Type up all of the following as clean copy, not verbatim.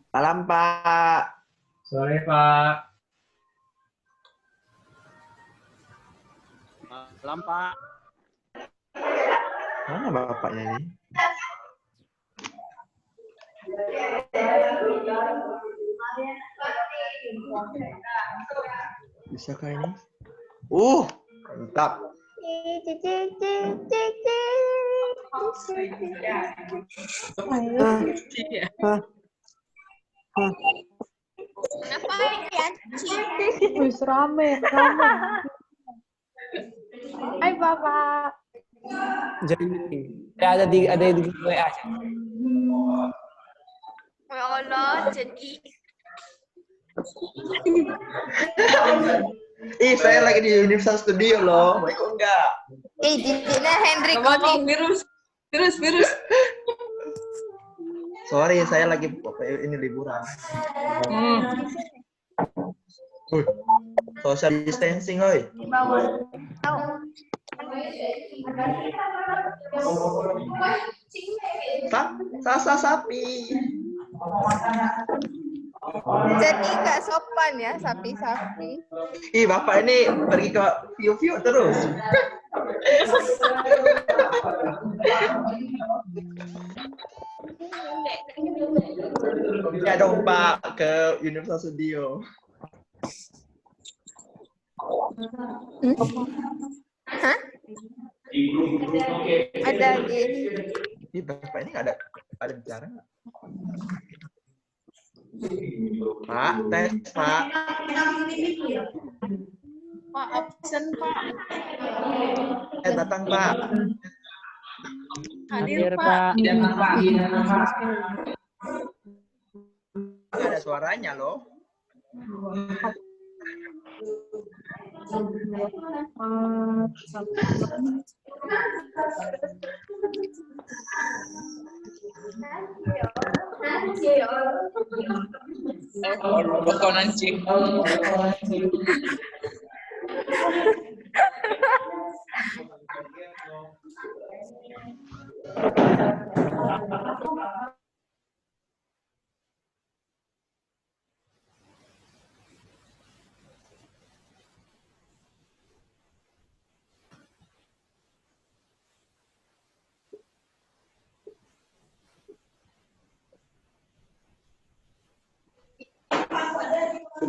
Malam, Pak. Sore, Pak. Malam, Pak. Mana bapaknya ini? Bisakah ini? Mantap. Ngapain ya? Wis rame. Hai Bapak. Jadi ada di WA aja. Ya Allah, jadi. Saya lagi di Universal Studio loh. Mau ikut enggak? Dina Hendrik Ngomong virus. Sorry, saya lagi ini liburan. Social distancing, oi. Sasa sapi. Jadi nggak sopan ya sapi-sapi. Bapak ini pergi ke view terus. Ya dong Pak, ke Universal Studio. Hah? Ada gini. Bapak ini nggak ada bicara nggak? Pak, tes Pak. Pak absen Pak. Datang Pak. Hadir Pak. Ada suaranya loh.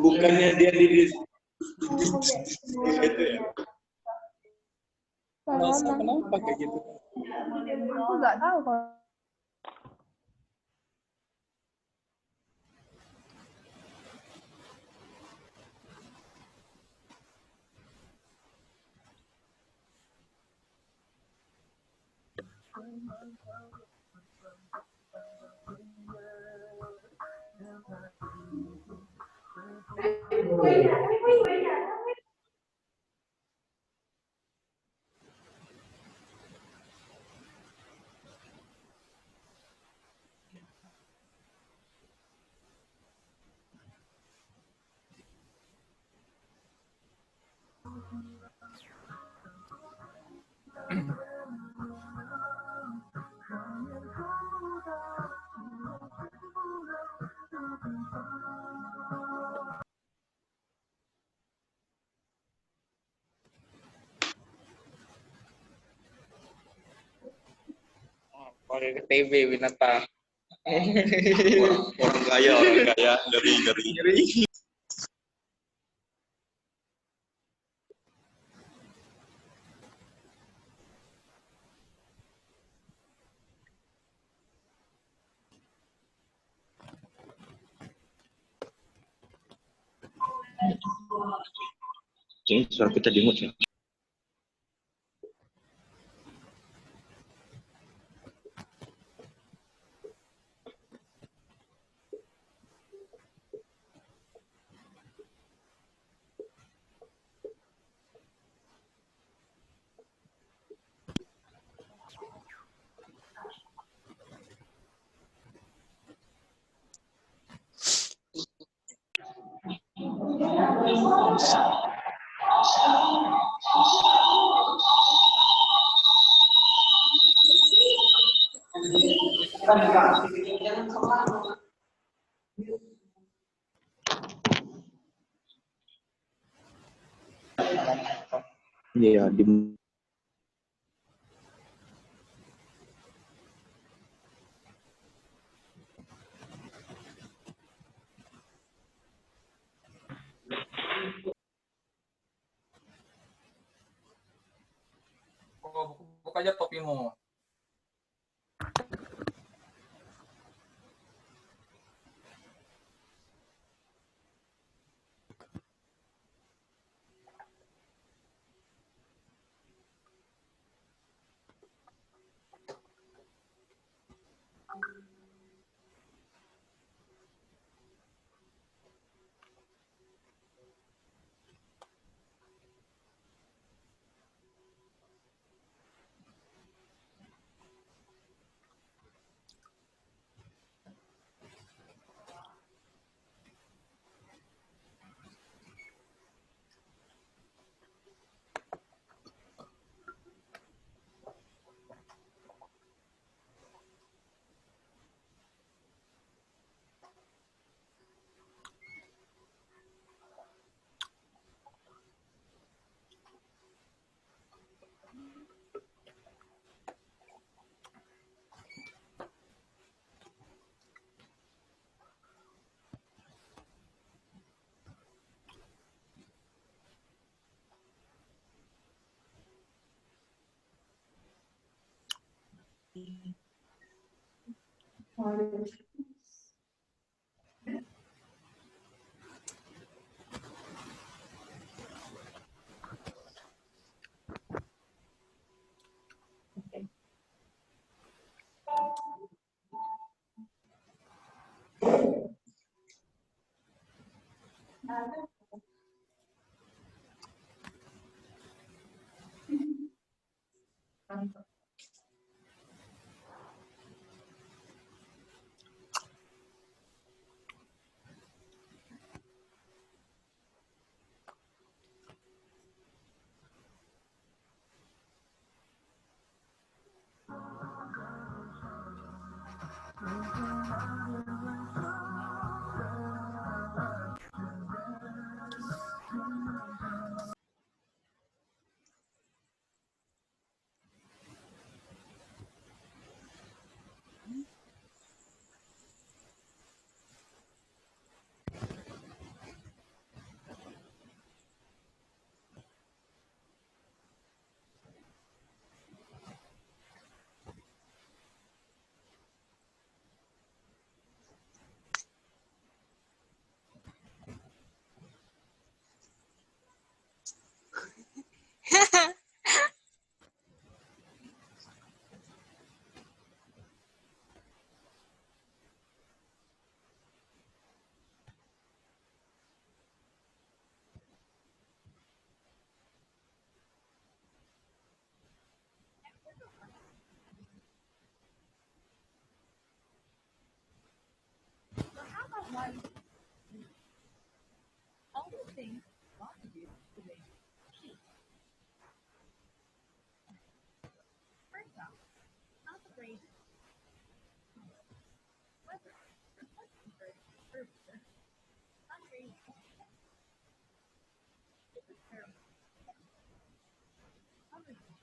Bukannya dia di itu ya. Masa kenapa kayak gitu? Aku nggak tahu kalau Pakai KTP Winata. Orang kaya ngeri. Ini suara kita di mute ya. Iya, di buka aja topimu.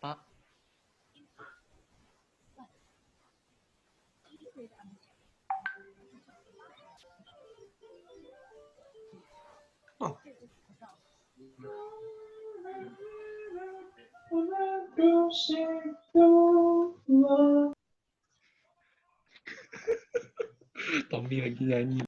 Pak. Tommy lagi nyanyi.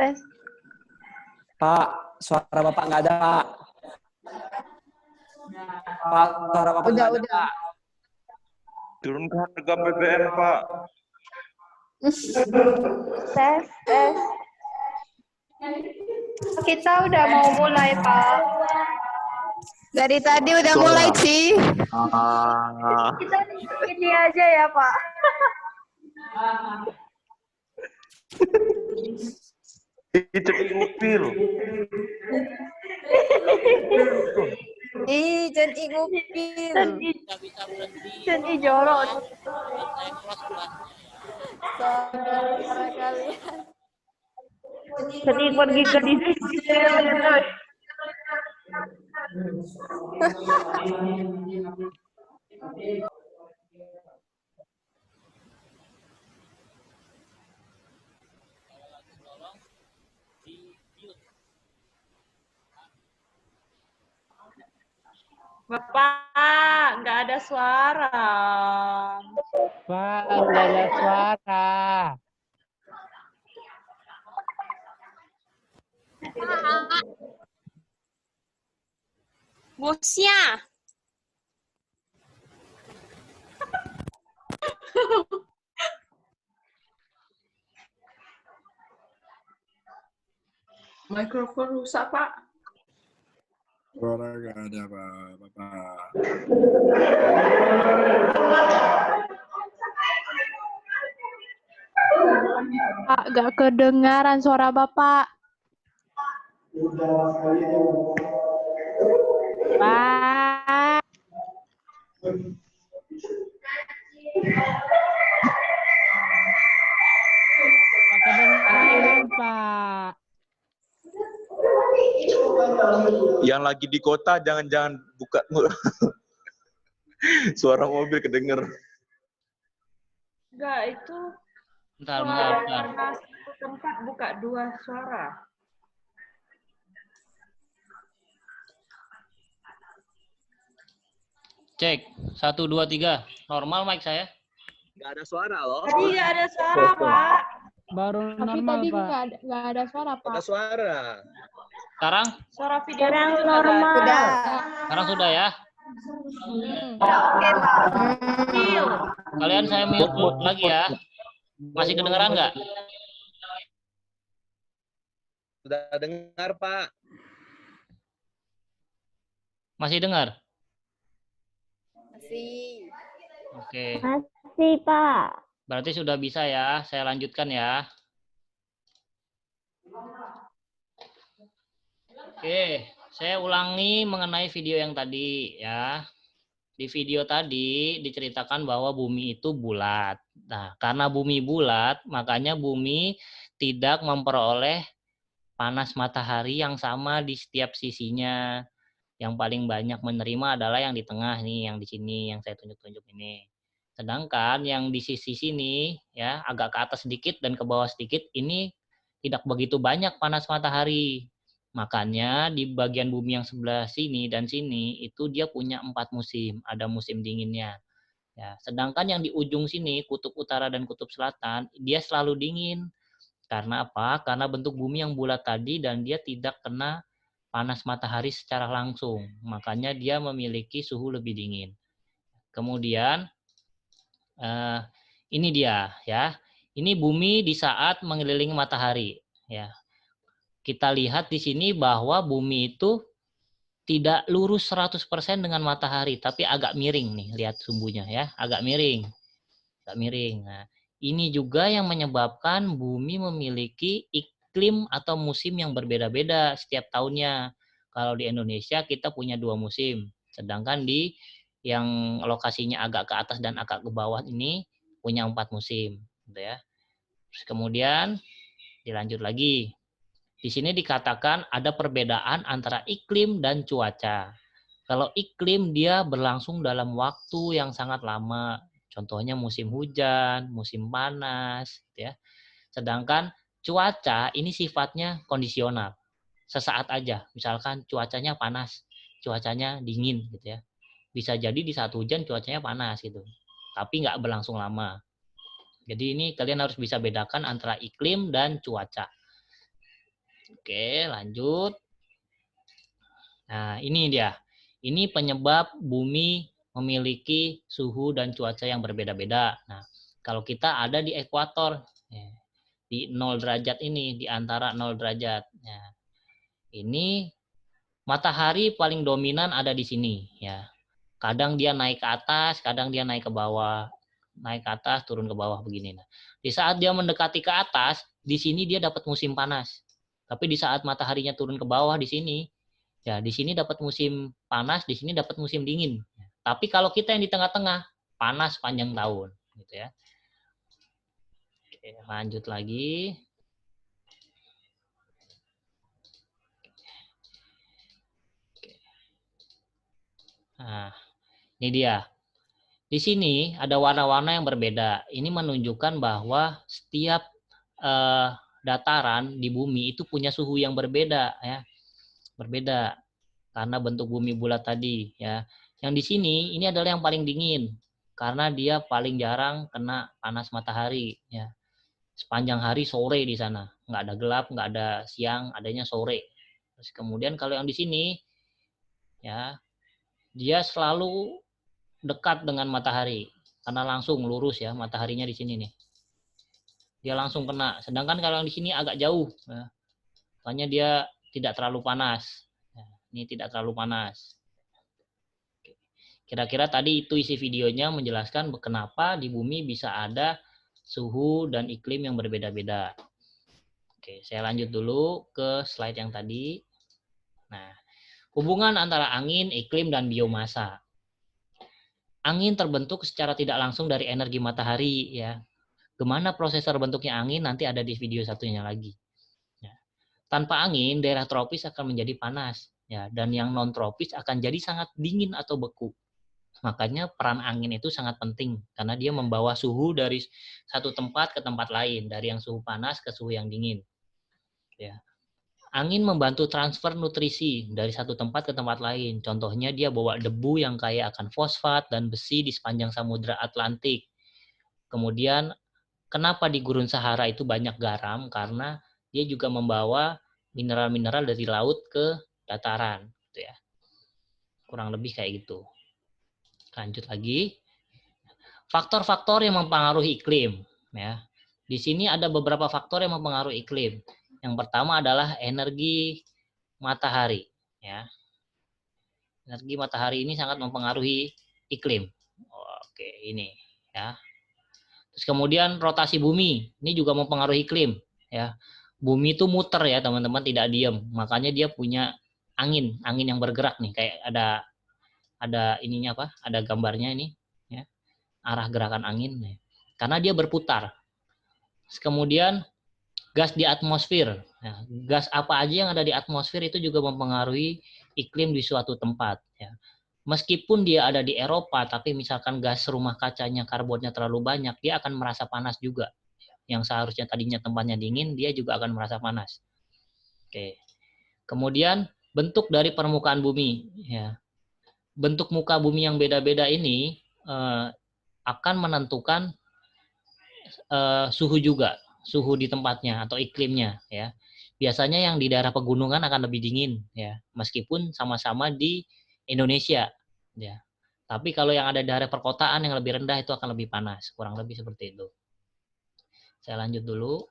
tes. Pak, suara Bapak nggak ada, Pak. Pak, suara Bapak Udah, nggak ada, udah. Pak. Turunkan harga BBM, Pak. Tes, tes. Kita udah mau mulai, Pak. Dari tadi udah mulai, Ci. Kita ini aja ya, Pak. Itu ngupil. Ih, jangan ngupil. Dan jorok. Suara kalian. Jadi pergi ke diskusi terus. Bapak, nggak ada suara. Pak, nggak ada suara. Bosnya. Mikrofon rusak, Pak. Suara nggak ada, Pak. Bapak. Pak, nggak kedengaran suara Bapak. Pak. Nggak kedengaran, Pak. Yang lagi di kota jangan buka suara mobil kedenger. Enggak, itu Bentar, suara bentar. karena satu tempat buka dua suara. Cek, 1, 2, 3. Normal mic saya? Nggak ada suara loh. Tadi nggak ada suara, Pak. Baru normal, Pak. nggak ada suara, Ada suara. Sekarang? Suara video normal. Sudah. Sekarang sudah ya? Oke, Pak. Kalian saya mute lagi ya. Masih kedengeran nggak? Sudah dengar, Pak. Masih dengar? Masih. Oke. Masih, Pak. Berarti sudah bisa ya. Saya lanjutkan ya. Oke, saya ulangi mengenai video yang tadi ya. Di video tadi diceritakan bahwa bumi itu bulat. Nah, karena bumi bulat, makanya bumi tidak memperoleh panas matahari yang sama di setiap sisinya. Yang paling banyak menerima adalah yang di tengah nih, yang di sini, yang saya tunjuk-tunjuk ini. Sedangkan yang di sisi sini, ya agak ke atas sedikit dan ke bawah sedikit, ini tidak begitu banyak panas matahari. Makanya di bagian bumi yang sebelah sini dan sini itu dia punya 4 musim. Ada musim dinginnya. Ya, sedangkan yang di ujung sini, kutub utara dan kutub selatan, dia selalu dingin. Karena apa? Karena bentuk bumi yang bulat tadi dan dia tidak kena panas matahari secara langsung. Makanya dia memiliki suhu lebih dingin. Kemudian ini dia ya. Ini bumi di saat mengelilingi matahari ya. Kita lihat di sini bahwa bumi itu tidak lurus 100% dengan matahari, tapi agak miring nih, lihat sumbunya ya, agak miring. Agak miring. Nah, ini juga yang menyebabkan bumi memiliki iklim atau musim yang berbeda-beda setiap tahunnya. Kalau di Indonesia kita punya 2 musim, sedangkan di yang lokasinya agak ke atas dan agak ke bawah ini punya 4 musim, gitu ya. Terus kemudian dilanjut lagi. Di sini dikatakan ada perbedaan antara iklim dan cuaca. Kalau iklim dia berlangsung dalam waktu yang sangat lama. Contohnya musim hujan, musim panas, gitu ya. Sedangkan cuaca ini sifatnya kondisional. Sesaat aja. Misalkan cuacanya panas, cuacanya dingin, gitu ya. Bisa jadi di saat hujan cuacanya panas gitu. Tapi nggak berlangsung lama. Jadi ini kalian harus bisa bedakan antara iklim dan cuaca. Oke, lanjut. Nah, ini dia. Ini penyebab bumi memiliki suhu dan cuaca yang berbeda-beda. Nah, kalau kita ada di ekuator, di 0 derajat ini, di antara 0 derajat. Nah, ini matahari paling dominan ada di sini. Ya. Kadang dia naik ke atas, kadang dia naik ke bawah. Naik ke atas, turun ke bawah begini. Nah, di saat dia mendekati ke atas, di sini dia dapat musim panas. Tapi di saat mataharinya turun ke bawah di sini, ya di sini dapat musim panas, di sini dapat musim dingin. Tapi kalau kita yang di tengah-tengah, panas panjang tahun, gitu ya. Oke, lanjut lagi. Nah, ini dia. Di sini ada warna-warna yang berbeda. Ini menunjukkan bahwa setiap dataran di bumi itu punya suhu yang berbeda, ya. Berbeda karena bentuk bumi bulat tadi, ya. Yang di sini ini adalah yang paling dingin karena dia paling jarang kena panas matahari, ya. Sepanjang hari sore di sana, nggak ada gelap, nggak ada siang, adanya sore. Terus kemudian kalau yang di sini, ya, dia selalu dekat dengan matahari karena langsung lurus, ya, mataharinya di sini nih. Dia langsung kena. Sedangkan kalau yang di sini agak jauh, ya. Makanya dia tidak terlalu panas. Ya, ini tidak terlalu panas. Kira-kira tadi itu isi videonya menjelaskan kenapa di bumi bisa ada suhu dan iklim yang berbeda-beda. Oke, saya lanjut dulu ke slide yang tadi. Nah, hubungan antara angin, iklim, dan biomasa. Angin terbentuk secara tidak langsung dari energi matahari, ya. Gimana proses terbentuknya angin nanti ada di video satunya lagi. Ya. Tanpa angin, daerah tropis akan menjadi panas, ya, dan yang non tropis akan jadi sangat dingin atau beku. Makanya peran angin itu sangat penting karena dia membawa suhu dari satu tempat ke tempat lain, dari yang suhu panas ke suhu yang dingin. Ya. Angin membantu transfer nutrisi dari satu tempat ke tempat lain. Contohnya dia bawa debu yang kaya akan fosfat dan besi di sepanjang Samudra Atlantik. Kemudian kenapa di Gurun Sahara itu banyak garam? Karena dia juga membawa mineral-mineral dari laut ke dataran, gitu ya. Kurang lebih kayak gitu. Lanjut lagi. Faktor-faktor yang mempengaruhi iklim, ya. Di sini ada beberapa faktor yang mempengaruhi iklim. Yang pertama adalah energi matahari, ya. Energi matahari ini sangat mempengaruhi iklim. Oke, ini, ya. Terus kemudian rotasi bumi, ini juga mempengaruhi iklim, ya. Bumi itu muter, ya teman-teman, tidak diam. Makanya dia punya angin yang bergerak nih, kayak ada ininya apa? Ada gambarnya ini, ya. Arah gerakan angin, ya. Karena dia berputar. Terus kemudian gas di atmosfer. Nah, gas apa aja yang ada di atmosfer itu juga mempengaruhi iklim di suatu tempat, ya. Meskipun dia ada di Eropa, tapi misalkan gas rumah kacanya karbonnya terlalu banyak, dia akan merasa panas juga. Yang seharusnya tadinya tempatnya dingin, dia juga akan merasa panas. Oke. Kemudian bentuk dari permukaan bumi, ya. Bentuk muka bumi yang beda-beda ini akan menentukan suhu juga, suhu di tempatnya atau iklimnya, ya. Biasanya yang di daerah pegunungan akan lebih dingin, ya, meskipun sama-sama di Indonesia, ya. Tapi kalau yang ada di daerah perkotaan yang lebih rendah itu akan lebih panas, kurang lebih seperti itu. Saya lanjut dulu.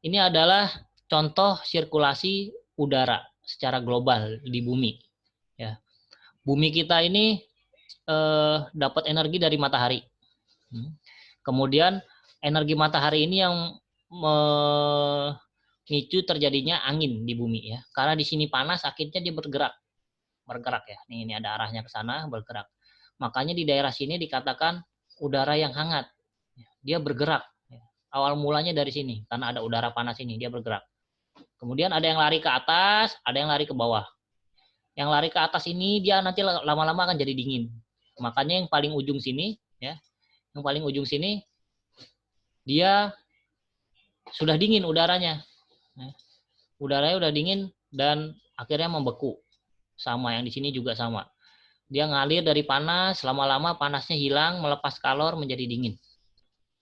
Ini adalah contoh sirkulasi udara secara global di bumi, ya. Bumi kita ini dapat energi dari matahari. Kemudian energi matahari ini yang memicu terjadinya angin di bumi, ya. Karena di sini panas, akhirnya dia bergerak ya. Ini ada arahnya ke sana, bergerak. Makanya di daerah sini dikatakan udara yang hangat. Dia bergerak. Awal mulanya dari sini, karena ada udara panas ini, dia bergerak. Kemudian ada yang lari ke atas, ada yang lari ke bawah. Yang lari ke atas ini dia nanti lama-lama akan jadi dingin. Makanya yang paling ujung sini, ya, yang paling ujung sini dia sudah dingin udaranya. Udaranya udah dingin dan akhirnya membeku. Sama yang di sini juga sama. Dia ngalir dari panas, lama-lama panasnya hilang, melepas kalor menjadi dingin.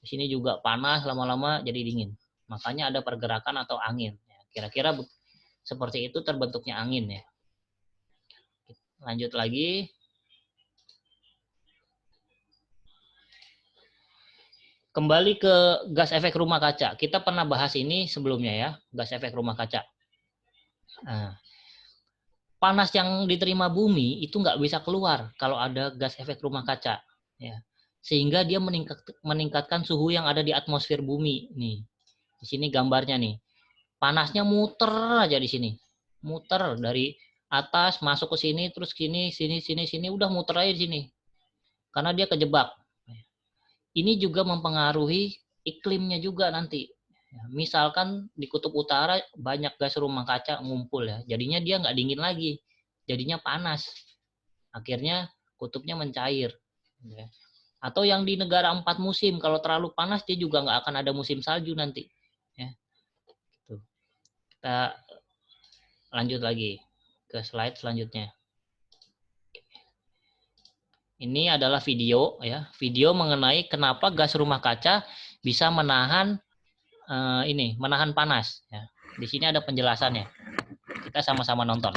Di sini juga panas, lama-lama jadi dingin. Makanya ada pergerakan atau angin. Kira-kira seperti itu terbentuknya angin ya. Lanjut lagi. Kembali ke gas efek rumah kaca. Kita pernah bahas ini sebelumnya ya, gas efek rumah kaca. Nah, panas yang diterima bumi itu nggak bisa keluar kalau ada gas efek rumah kaca. Ya. Sehingga dia meningkatkan suhu yang ada di atmosfer bumi. Nih, di sini gambarnya nih. Panasnya muter aja di sini. Muter dari atas masuk ke sini, terus sini, udah muter aja di sini. Karena dia kejebak. Ini juga mempengaruhi iklimnya juga nanti. Misalkan di kutub utara banyak gas rumah kaca ngumpul ya, jadinya dia nggak dingin lagi, jadinya panas. Akhirnya kutubnya mencair. Atau yang di negara 4 musim, kalau terlalu panas dia juga nggak akan ada musim salju nanti. Ya. Kita lanjut lagi ke slide selanjutnya. Ini adalah video ya, video mengenai kenapa gas rumah kaca bisa menahan menahan panas ya. Di sini ada penjelasannya. Kita sama-sama nonton.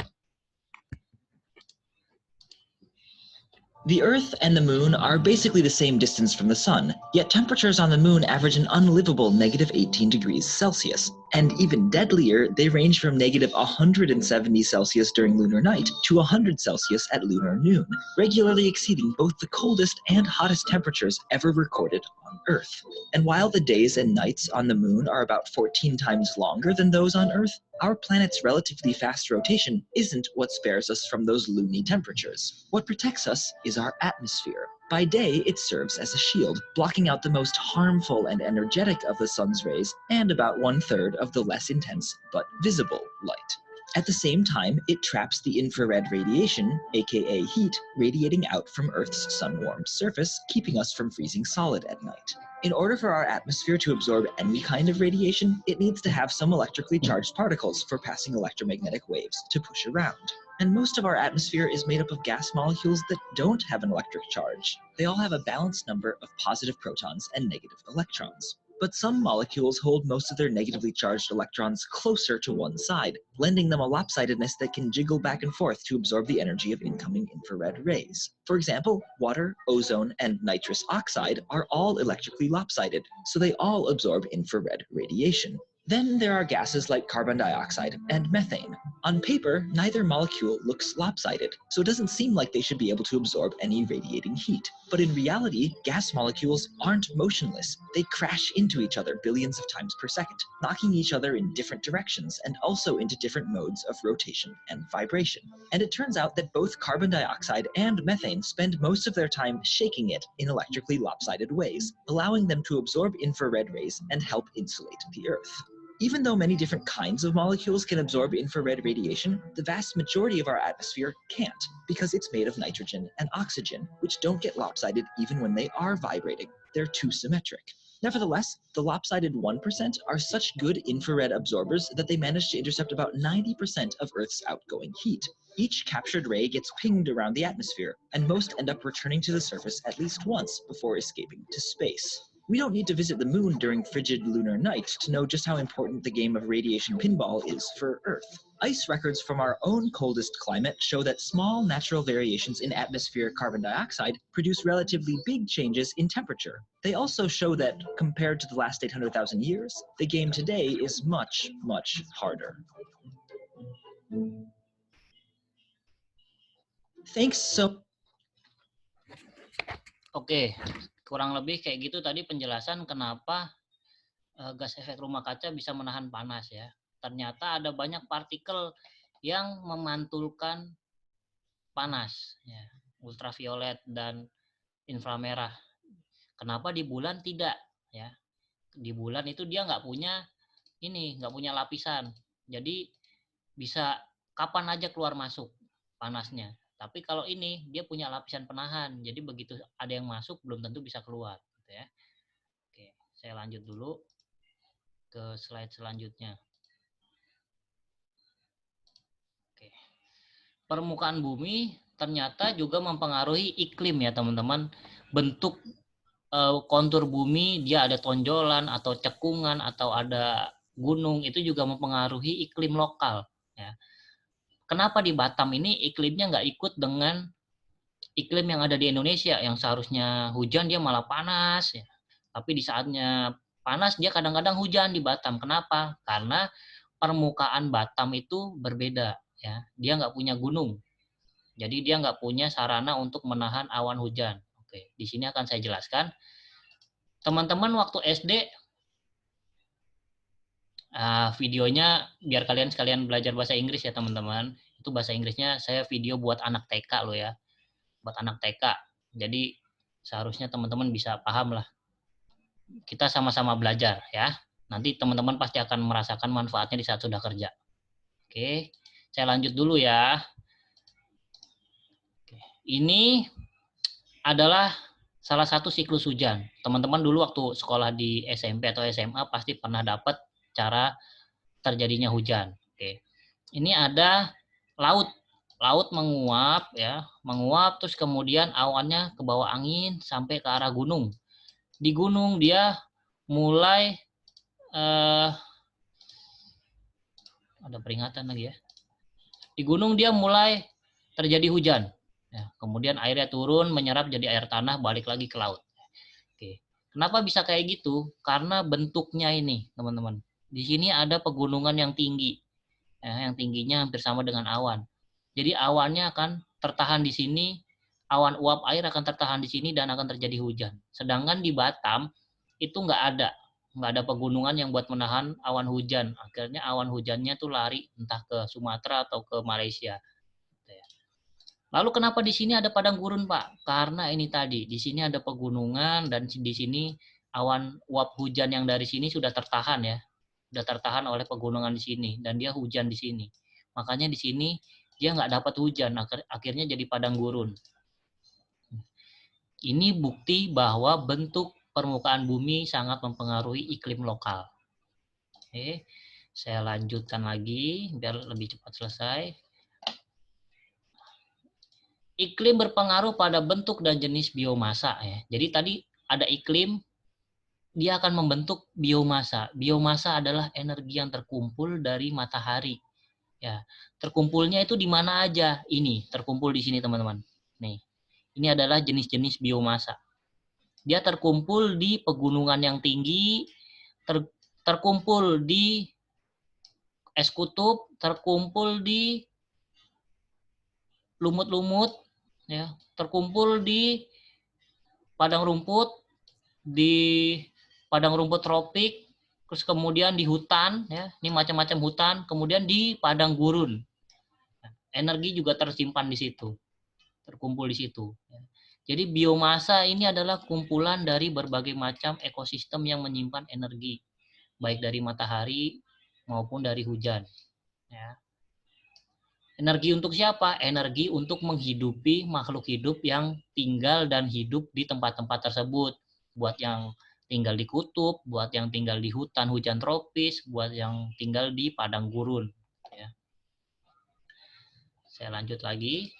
The Earth and the Moon are basically the same distance from the Sun, yet temperatures on the Moon average an unlivable -18 degrees Celsius. And even deadlier, they range from -170 Celsius during lunar night to 100 Celsius at lunar noon, regularly exceeding both the coldest and hottest temperatures ever recorded on Earth. And while the days and nights on the Moon are about 14 times longer than those on Earth, our planet's relatively fast rotation isn't what spares us from those loony temperatures. What protects us is our atmosphere. By day, it serves as a shield, blocking out the most harmful and energetic of the sun's rays and about 1/3 of the less intense but visible light. At the same time, it traps the infrared radiation, aka heat, radiating out from Earth's sun-warmed surface, keeping us from freezing solid at night. In order for our atmosphere to absorb any kind of radiation, it needs to have some electrically charged particles for passing electromagnetic waves to push around. And most of our atmosphere is made up of gas molecules that don't have an electric charge. They all have a balanced number of positive protons and negative electrons. But some molecules hold most of their negatively charged electrons closer to one side, lending them a lopsidedness that can jiggle back and forth to absorb the energy of incoming infrared rays. For example, water, ozone, and nitrous oxide are all electrically lopsided, so they all absorb infrared radiation. Then there are gases like carbon dioxide and methane. On paper, neither molecule looks lopsided, so it doesn't seem like they should be able to absorb any radiating heat. But in reality, gas molecules aren't motionless. They crash into each other billions of times per second, knocking each other in different directions and also into different modes of rotation and vibration. And it turns out that both carbon dioxide and methane spend most of their time shaking it in electrically lopsided ways, allowing them to absorb infrared rays and help insulate the Earth. Even though many different kinds of molecules can absorb infrared radiation, the vast majority of our atmosphere can't, because it's made of nitrogen and oxygen, which don't get lopsided even when they are vibrating. They're too symmetric. Nevertheless, the lopsided 1% are such good infrared absorbers that they manage to intercept about 90% of Earth's outgoing heat. Each captured ray gets pinged around the atmosphere, and most end up returning to the surface at least once before escaping to space. We don't need to visit the moon during frigid lunar night to know just how important the game of radiation pinball is for Earth. Ice records from our own coldest climate show that small natural variations in atmospheric carbon dioxide produce relatively big changes in temperature. They also show that, compared to the last 800,000 years, the game today is much, much harder. Thanks so... Oke. Kurang lebih kayak gitu tadi penjelasan kenapa gas efek rumah kaca bisa menahan panas ya. Ternyata ada banyak partikel yang memantulkan panas ya, ultraviolet dan inframerah. Kenapa di bulan tidak ya? Di bulan itu dia nggak punya lapisan. Jadi bisa kapan aja keluar masuk panasnya. Tapi kalau ini dia punya lapisan penahan, jadi begitu ada yang masuk belum tentu bisa keluar, gitu ya. Oke, saya lanjut dulu ke slide selanjutnya. Oke, permukaan bumi ternyata juga mempengaruhi iklim ya teman-teman. Bentuk kontur bumi dia ada tonjolan atau cekungan atau ada gunung, itu juga mempengaruhi iklim lokal. Ya. Kenapa di Batam ini iklimnya nggak ikut dengan iklim yang ada di Indonesia, yang seharusnya hujan dia malah panas. Ya. Tapi di saatnya panas dia kadang-kadang hujan di Batam. Kenapa? Karena permukaan Batam itu berbeda. Ya. Dia nggak punya gunung. Jadi dia nggak punya sarana untuk menahan awan hujan. Oke, di sini akan saya jelaskan. Teman-teman waktu SD, videonya biar kalian sekalian belajar bahasa Inggris ya teman-teman. Itu bahasa Inggrisnya saya video buat anak TK loh ya. Buat anak TK. Jadi seharusnya teman-teman bisa paham lah. Kita sama-sama belajar ya. Nanti teman-teman pasti akan merasakan manfaatnya di saat sudah kerja. Oke, saya lanjut dulu ya. Ini adalah salah satu siklus hujan. Teman-teman dulu waktu sekolah di SMP atau SMA pasti pernah dapat cara terjadinya hujan. Oke. Ini ada laut. Laut menguap ya, menguap terus kemudian awannya ke bawah angin sampai ke arah gunung. Di gunung dia mulai ada peringatan lagi ya. Di gunung dia mulai terjadi hujan. Ya, kemudian airnya turun, menyerap jadi air tanah, balik lagi ke laut. Oke. Kenapa bisa kayak gitu? Karena bentuknya ini, teman-teman. Di sini ada pegunungan yang tinggi. Ya, yang tingginya hampir sama dengan awan. Jadi awannya akan tertahan di sini, awan uap air akan tertahan di sini dan akan terjadi hujan. Sedangkan di Batam itu nggak ada pegunungan yang buat menahan awan hujan. Akhirnya awan hujannya tuh lari entah ke Sumatera atau ke Malaysia. Lalu kenapa di sini ada padang gurun, Pak? Karena ini tadi, di sini ada pegunungan dan di sini awan uap hujan yang dari sini sudah tertahan ya. Sudah tertahan oleh pegunungan di sini dan dia hujan di sini. Makanya di sini dia nggak dapat hujan, akhirnya jadi padang gurun. Ini bukti bahwa bentuk permukaan bumi sangat mempengaruhi iklim lokal. Oke, saya lanjutkan lagi biar lebih cepat selesai. Iklim berpengaruh pada bentuk dan jenis biomasa ya. Jadi tadi ada iklim, dia akan membentuk biomasa. Biomasa adalah energi yang terkumpul dari matahari. Ya, terkumpulnya itu di mana aja? Ini terkumpul di sini teman-teman. Nih, ini adalah jenis-jenis biomasa. Dia terkumpul di pegunungan yang tinggi, terkumpul di es kutub, terkumpul di lumut-lumut, ya, terkumpul di padang rumput tropik, terus kemudian di hutan, ya, ini macam-macam hutan, kemudian di padang gurun. Energi juga tersimpan di situ, terkumpul di situ. Jadi biomasa ini adalah kumpulan dari berbagai macam ekosistem yang menyimpan energi, baik dari matahari maupun dari hujan. Ya. Energi untuk siapa? Energi untuk menghidupi makhluk hidup yang tinggal dan hidup di tempat-tempat tersebut. Buat yang tinggal di kutub, buat yang tinggal di hutan hujan tropis, buat yang tinggal di padang gurun. Ya. Saya lanjut lagi.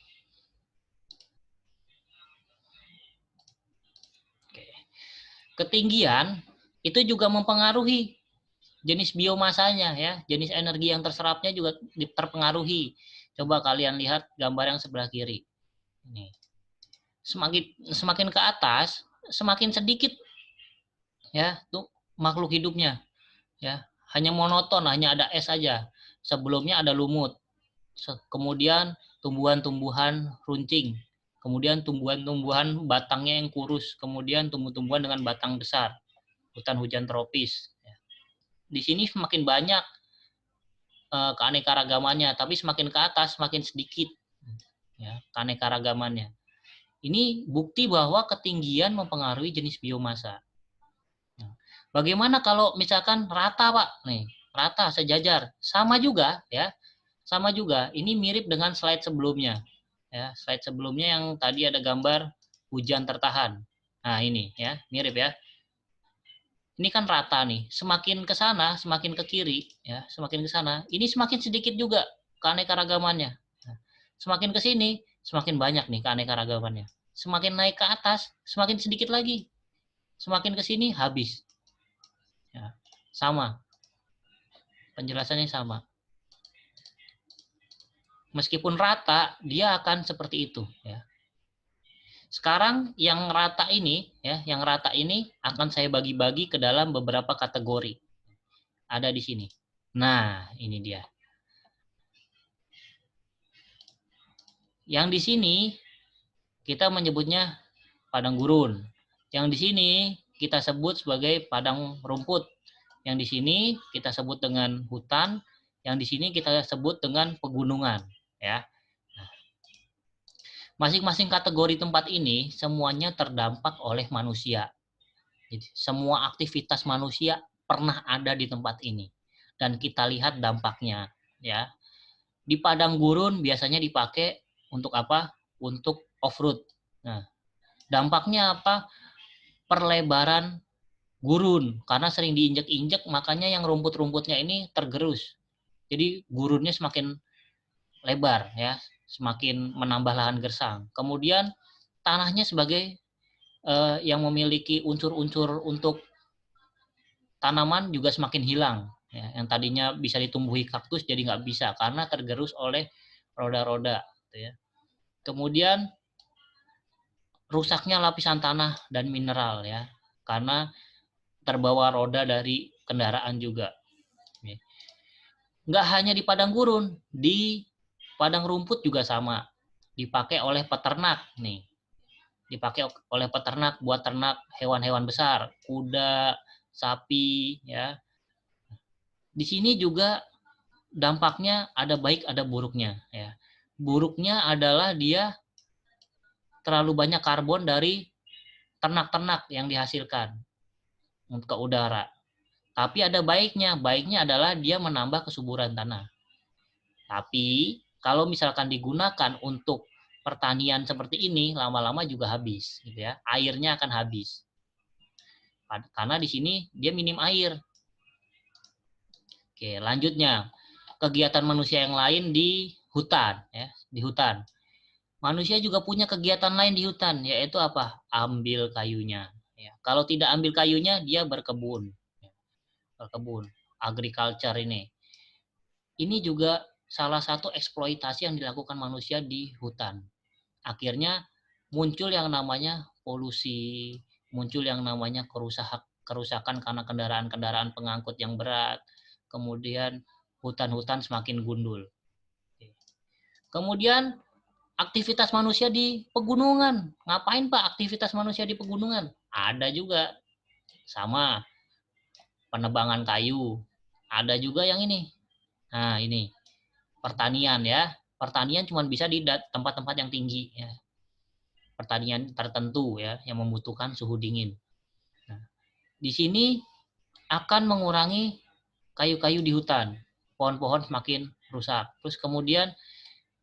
Oke. Ketinggian itu juga mempengaruhi jenis biomasanya, ya, jenis energi yang terserapnya juga terpengaruhi. Coba kalian lihat gambar yang sebelah kiri. Ini. Semakin ke atas, semakin sedikit ya tuh makhluk hidupnya. Ya, hanya monoton, hanya ada es saja. Sebelumnya ada lumut. Kemudian tumbuhan-tumbuhan runcing. Kemudian tumbuhan-tumbuhan batangnya yang kurus. Kemudian tumbuh-tumbuhan dengan batang besar. Hutan hujan tropis. Di sini semakin banyak keanekaragamannya, tapi semakin ke atas semakin sedikit ya keanekaragamannya. Ini bukti bahwa ketinggian mempengaruhi jenis biomasa. Bagaimana kalau misalkan rata, Pak? Nih, rata sejajar, sama juga ya. Sama juga. Ini mirip dengan slide sebelumnya. Ya, slide sebelumnya yang tadi ada gambar hujan tertahan. Nah, ini ya, mirip ya. Ini kan rata nih, semakin ke sana, semakin ke kiri, ya, semakin ke sana. Ini semakin sedikit juga keanekaragamannya. Semakin ke sini, semakin banyak nih keanekaragamannya. Semakin naik ke atas, semakin sedikit lagi. Semakin ke sini habis. Ya, sama. Penjelasannya sama. Meskipun rata, dia akan seperti itu. Ya. Sekarang yang rata ini, ya, yang rata ini akan saya bagi-bagi ke dalam beberapa kategori. Ada di sini. Nah, ini dia. Yang di sini kita menyebutnya padang gurun. Yang di sini kita sebut sebagai padang rumput. Yang di sini kita sebut dengan hutan. Yang di sini kita sebut dengan pegunungan. Ya. Masing-masing kategori tempat ini semuanya terdampak oleh manusia. Jadi, semua aktivitas manusia pernah ada di tempat ini. Dan kita lihat dampaknya. Ya. Di padang gurun biasanya dipakai untuk apa? Untuk off-road. Nah, dampaknya apa? Perlebaran gurun. Karena sering diinjek-injek, makanya yang rumput-rumputnya ini tergerus. Jadi gurunnya semakin lebar, ya, semakin menambah lahan gersang. Kemudian tanahnya sebagai yang memiliki unsur-unsur untuk tanaman juga semakin hilang. Ya, yang tadinya bisa ditumbuhi kaktus jadi nggak bisa karena tergerus oleh roda-roda. Gitu ya. Kemudian rusaknya lapisan tanah dan mineral, ya, karena terbawa roda dari kendaraan juga. Nggak hanya di padang gurun, di padang rumput juga sama. Dipakai oleh peternak nih. Dipakai oleh peternak buat ternak hewan-hewan besar, kuda, sapi, ya. Di sini juga dampaknya ada baik ada buruknya, ya. Buruknya adalah dia terlalu banyak karbon dari ternak-ternak yang dihasilkan ke udara. Tapi ada baiknya. Baiknya adalah dia menambah kesuburan tanah. Tapi kalau misalkan digunakan untuk pertanian seperti ini, lama-lama juga habis, gitu ya. Airnya akan habis. Karena di sini dia minim air. Oke, lanjutnya kegiatan manusia yang lain di hutan, ya, di hutan. Manusia juga punya kegiatan lain di hutan, yaitu apa? Ambil kayunya. Ya. Kalau tidak ambil kayunya, dia berkebun. Berkebun, agriculture ini. Ini juga salah satu eksploitasi yang dilakukan manusia di hutan. Akhirnya muncul yang namanya polusi, muncul yang namanya kerusakan karena kendaraan-kendaraan pengangkut yang berat, kemudian hutan-hutan semakin gundul. Kemudian aktivitas manusia di pegunungan. Ngapain Pak aktivitas manusia di pegunungan? Ada juga. Sama. Penebangan kayu. Ada juga yang ini. Nah, ini. Pertanian, ya. Pertanian cuma bisa di tempat-tempat yang tinggi, ya. Pertanian tertentu, ya, yang membutuhkan suhu dingin. Nah, di sini akan mengurangi kayu-kayu di hutan. Pohon-pohon semakin rusak. Terus kemudian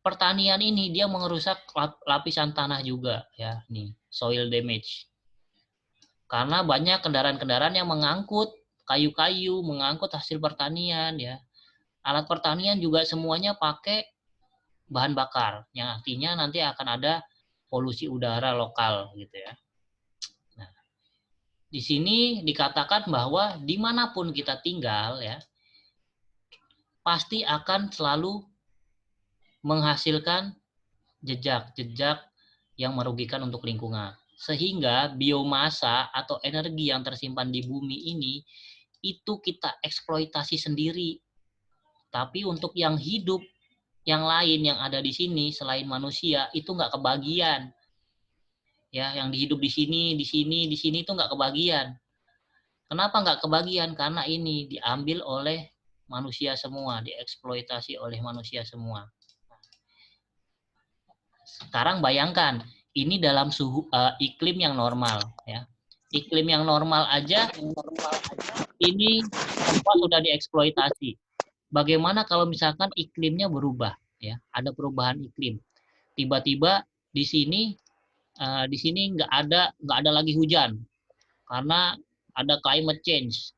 pertanian ini dia mengerusak lapisan tanah juga, ya. Nih, soil damage. Karena banyak kendaraan-kendaraan yang mengangkut kayu-kayu, mengangkut hasil pertanian, ya. Alat pertanian juga semuanya pakai bahan bakar, yang artinya nanti akan ada polusi udara lokal, gitu ya. Nah, di sini dikatakan bahwa dimanapun kita tinggal, ya, pasti akan selalu menghasilkan jejak-jejak yang merugikan untuk lingkungan. Sehingga biomasa atau energi yang tersimpan di bumi ini itu kita eksploitasi sendiri. Tapi untuk yang hidup, yang lain yang ada di sini selain manusia itu nggak kebagian. Ya, yang hidup di sini itu nggak kebagian. Kenapa nggak kebagian? Karena ini diambil oleh manusia semua, dieksploitasi oleh manusia semua. Sekarang bayangkan, ini dalam suhu iklim yang normal, ya. Iklim yang normal aja ini semua sudah dieksploitasi. Bagaimana kalau misalkan iklimnya berubah, ya? Ada perubahan iklim. Tiba-tiba di sini nggak ada lagi hujan karena ada climate change.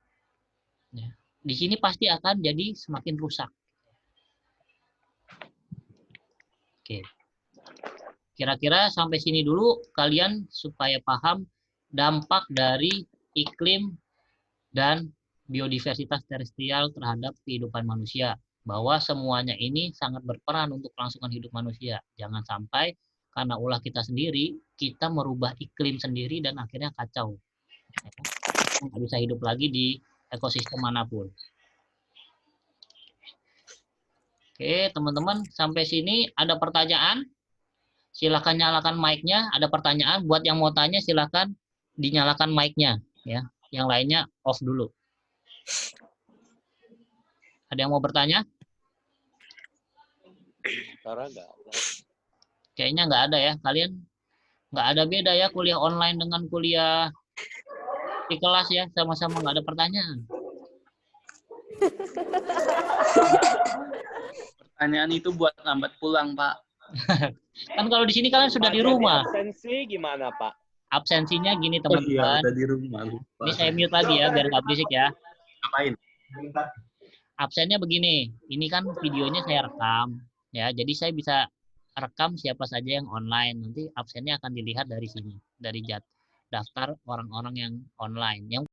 Ya. Di sini pasti akan jadi semakin rusak. Oke. Kira-kira sampai sini dulu kalian supaya paham dampak dari iklim dan biodiversitas terestrial terhadap kehidupan manusia. Bahwa semuanya ini sangat berperan untuk kelangsungan hidup manusia. Jangan sampai karena ulah kita sendiri, kita merubah iklim sendiri dan akhirnya kacau. Nggak bisa hidup lagi di ekosistem manapun. Oke, teman-teman, sampai sini ada pertanyaan? Silakan nyalakan mic-nya. Ada pertanyaan, buat yang mau tanya silakan dinyalakan mic-nya. Ya. Yang lainnya off dulu. Ada yang mau bertanya? Kayaknya nggak ada ya. Kalian nggak ada beda ya kuliah online dengan kuliah di kelas ya. Sama-sama nggak ada pertanyaan. Pertanyaan itu buat lambat pulang, Pak. Kan kalau di sini kalian sudah di rumah. Absensi gimana, Pak? Absensinya gini Oh iya, teman-teman. udah di rumah. Lupa. Ini saya mute lagi ya biar nggak berisik ya. Ngapain? Absennya begini. Ini kan videonya saya rekam ya. Jadi saya bisa rekam siapa saja yang online. Nanti absennya akan dilihat dari sini, dari daftar orang-orang yang online. Yang